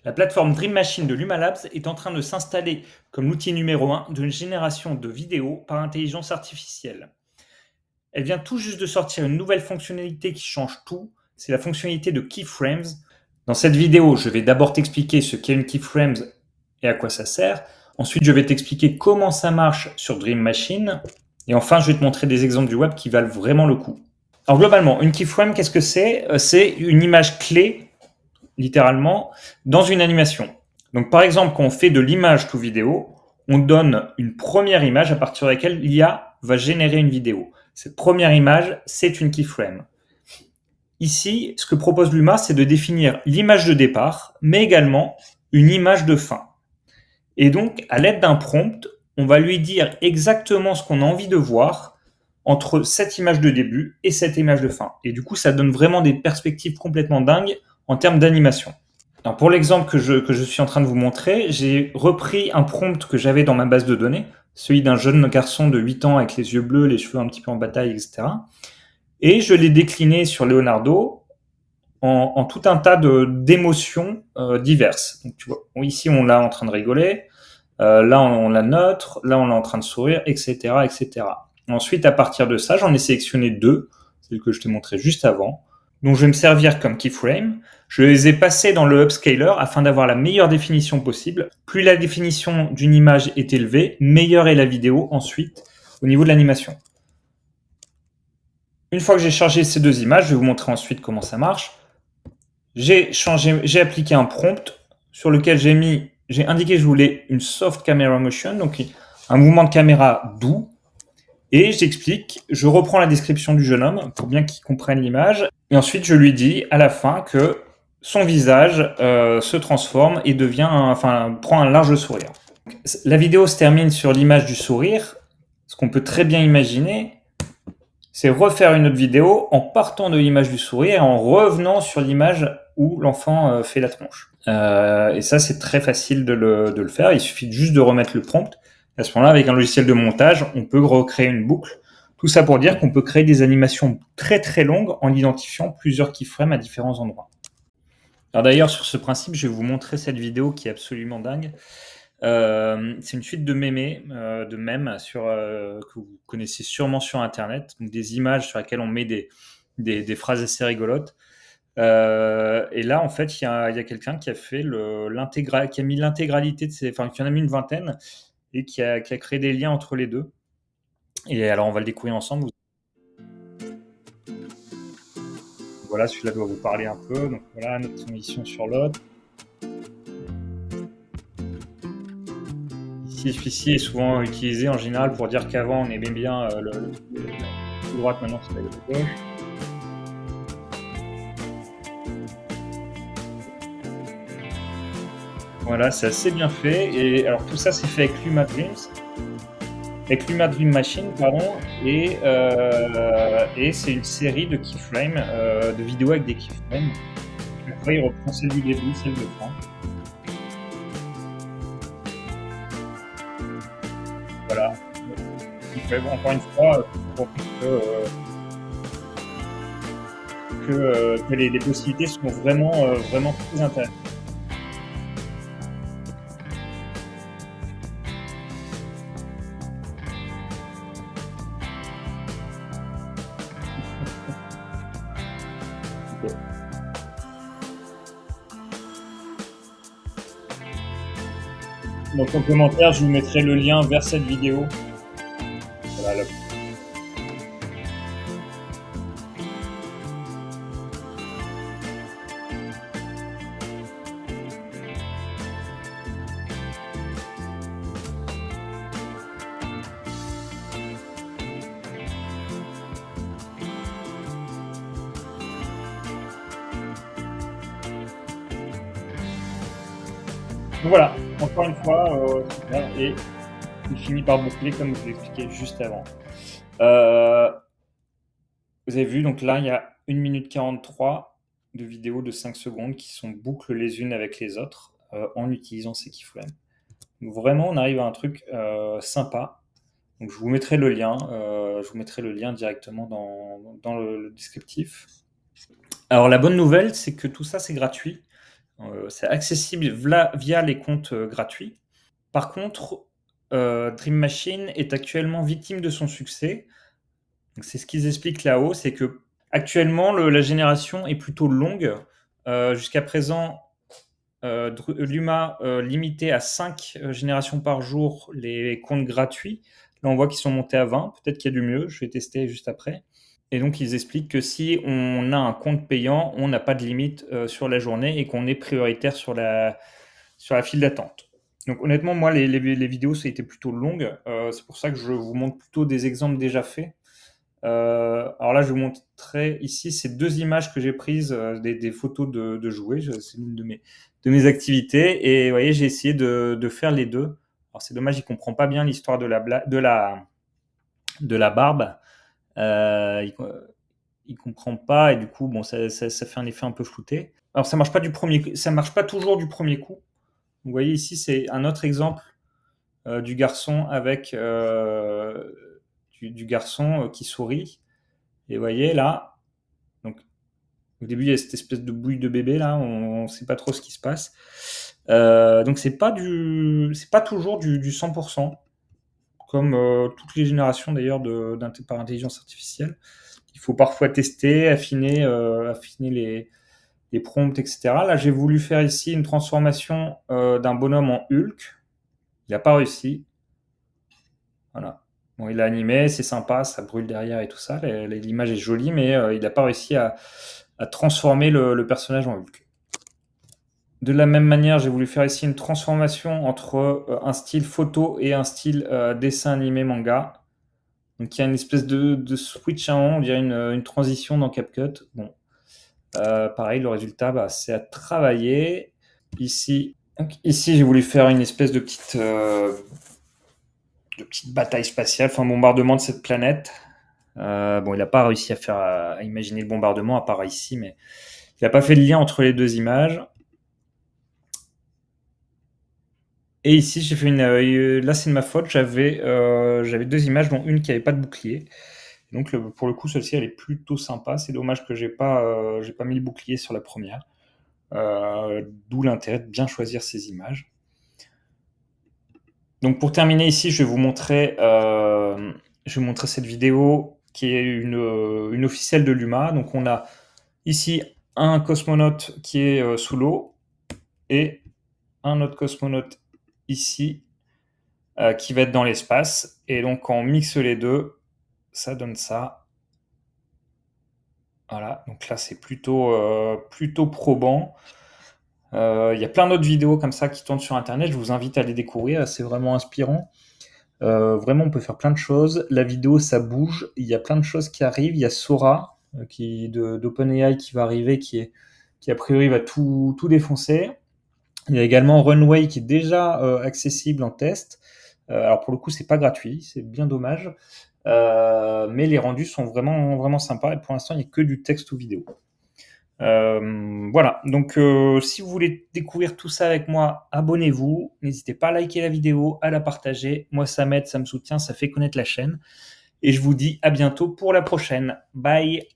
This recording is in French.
La plateforme Dream Machine de Luma Labs est en train de s'installer comme l'outil numéro 1 d'une génération de vidéos par intelligence artificielle. Elle vient tout juste de sortir une nouvelle fonctionnalité qui change tout, c'est la fonctionnalité de Keyframes. Dans cette vidéo, je vais d'abord t'expliquer ce qu'est une Keyframes et à quoi ça sert. Ensuite, je vais t'expliquer comment ça marche sur Dream Machine. Et enfin, je vais te montrer des exemples du web qui valent vraiment le coup. Alors globalement, une keyframe, qu'est-ce que c'est? C'est une image clé, littéralement, dans une animation. Donc par exemple, quand on fait de l'image to vidéo, on donne une première image à partir de laquelle l'IA va générer une vidéo. Cette première image, c'est une keyframe. Ici, ce que propose Luma, c'est de définir l'image de départ, mais également une image de fin. Et donc, à l'aide d'un prompt, on va lui dire exactement ce qu'on a envie de voir entre cette image de début et cette image de fin. Et du coup, ça donne vraiment des perspectives complètement dingues en termes d'animation. Alors pour l'exemple que je suis en train de vous montrer, j'ai repris un prompt que j'avais dans ma base de données, celui d'un jeune garçon de 8 ans avec les yeux bleus, les cheveux un petit peu en bataille, etc. Et je l'ai décliné sur Leonardo en tout un tas d'émotions diverses. Donc, tu vois, ici, on l'a en train de rigoler, là, on l'a neutre, là, on l'a en train de sourire, etc., etc. Ensuite, à partir de ça, j'en ai sélectionné deux, celle que je t'ai montré juste avant, dont je vais me servir comme keyframe. Je les ai passés dans le upscaler afin d'avoir la meilleure définition possible. Plus la définition d'une image est élevée, meilleure est la vidéo ensuite au niveau de l'animation. Une fois que j'ai chargé ces deux images, je vais vous montrer ensuite comment ça marche. J'ai appliqué un prompt sur lequel j'ai indiqué que je voulais une soft camera motion, donc un mouvement de caméra doux. Et j'explique, je reprends la description du jeune homme pour bien qu'il comprenne l'image. Et ensuite, je lui dis à la fin que son visage se transforme et prend un large sourire. La vidéo se termine sur l'image du sourire. Ce qu'on peut très bien imaginer, c'est refaire une autre vidéo en partant de l'image du sourire et en revenant sur l'image où l'enfant fait la tronche. Et ça, c'est très facile de le faire. Il suffit juste de remettre le prompt. À ce moment-là, avec un logiciel de montage, on peut recréer une boucle. Tout ça pour dire qu'on peut créer des animations très très longues en identifiant plusieurs keyframes à différents endroits. Alors d'ailleurs, sur ce principe, je vais vous montrer cette vidéo qui est absolument dingue. C'est une suite de mèmes que vous connaissez sûrement sur Internet, donc des images sur lesquelles on met des phrases assez rigolotes. Et là, en fait, il y a quelqu'un qui a fait qui a mis l'intégralité de qui en a mis une vingtaine et qui a créé des liens entre les deux. Et alors, on va le découvrir ensemble. Voilà, celui-là doit vous parler un peu. Donc voilà, notre transition sur l'autre. Ici, celui-ci est souvent utilisé en général pour dire qu'avant on aimait bien le droite, maintenant c'est le gauche. Voilà, c'est assez bien fait. Et alors tout ça, c'est fait avec Luma Dream Machine, pardon. Et c'est une série de keyframes, de vidéos avec des keyframes. Après, il reprend celle du début, celle de fin. Voilà. Donc, encore une fois, pour que les possibilités sont vraiment très intéressantes. Donc en commentaire, je vous mettrai le lien vers cette vidéo. Voilà, donc voilà, encore une fois, super. Et il finit par boucler comme je vous l'expliquais juste avant. Vous avez vu, donc là, il y a 1 minute 43 de vidéos de 5 secondes qui sont boucles les unes avec les autres en utilisant ces keyframes. Donc vraiment, on arrive à un truc sympa. Donc je vous mettrai le lien directement dans le descriptif. Alors la bonne nouvelle, c'est que tout ça, c'est gratuit. C'est accessible via les comptes gratuits. Par contre, Dream Machine est actuellement victime de son succès. Donc, c'est ce qu'ils expliquent là-haut, c'est que actuellement la génération est plutôt longue. Jusqu'à présent, Luma limitait à 5 générations par jour les comptes gratuits. Là, on voit qu'ils sont montés à 20. Peut-être qu'il y a du mieux. Je vais tester juste après. Et donc, ils expliquent que si on a un compte payant, on n'a pas de limite sur la journée et qu'on est prioritaire sur la file d'attente. Donc, honnêtement, moi, les vidéos, ça a été plutôt longue. C'est pour ça que je vous montre plutôt des exemples déjà faits. Alors là, je vous montrerai ici ces 2 images que j'ai prises, des photos de jouets. C'est l'une de mes activités. Et vous voyez, j'ai essayé de faire les deux. Alors, c'est dommage, il ne comprend pas bien l'histoire de la barbe. Il comprend pas et du coup, bon, ça fait un effet un peu flouté. Alors, ça marche pas toujours du premier coup. Vous voyez ici, c'est un autre exemple du garçon avec du garçon qui sourit. Et vous voyez là, donc au début il y a cette espèce de bouille de bébé là, on ne sait pas trop ce qui se passe. Donc c'est pas toujours du 100%, comme toutes les générations d'ailleurs par intelligence artificielle. Il faut parfois tester, affiner les prompts, etc. Là, j'ai voulu faire ici une transformation d'un bonhomme en Hulk. Il n'a pas réussi. Voilà. Bon, il a animé, c'est sympa, ça brûle derrière et tout ça. L'image est jolie, mais il n'a pas réussi à transformer le personnage en Hulk. De la même manière, j'ai voulu faire ici une transformation entre un style photo et un style dessin animé manga. Donc il y a une espèce de switch à on dirait une transition dans CapCut. Bon, pareil, le résultat, c'est à travailler. Ici, j'ai voulu faire une espèce de petite bataille spatiale, enfin bombardement de cette planète. Bon, il n'a pas réussi à imaginer le bombardement, à part ici, mais il n'a pas fait le lien entre les 2 images. Et ici, j'ai fait là, c'est de ma faute. J'avais 2 images, dont une qui n'avait pas de bouclier. Donc, pour le coup, celle-ci, elle est plutôt sympa. C'est dommage que j'ai pas mis le bouclier sur la première. D'où l'intérêt de bien choisir ces images. Donc, pour terminer ici, je vais vous montrer cette vidéo qui est une officielle de Luma. Donc, on a ici un cosmonaute qui est sous l'eau et un autre cosmonaute ici qui va être dans l'espace. Et donc, quand on mixe les deux, ça donne ça. Voilà, donc là, c'est plutôt probant. Il y a plein d'autres vidéos comme ça qui tournent sur Internet. Je vous invite à les découvrir. C'est vraiment inspirant. Vraiment, on peut faire plein de choses. La vidéo, ça bouge. Il y a plein de choses qui arrivent. Il y a Sora d'OpenAI qui va arriver, qui a priori va tout défoncer. Il y a également Runway qui est déjà accessible en test. Alors pour le coup, c'est pas gratuit, c'est bien dommage. Mais les rendus sont vraiment, vraiment sympas. Et pour l'instant, il n'y a que du texte ou vidéo. Voilà, donc si vous voulez découvrir tout ça avec moi, abonnez-vous. N'hésitez pas à liker la vidéo, à la partager. Moi, ça m'aide, ça me soutient, ça fait connaître la chaîne. Et je vous dis à bientôt pour la prochaine. Bye!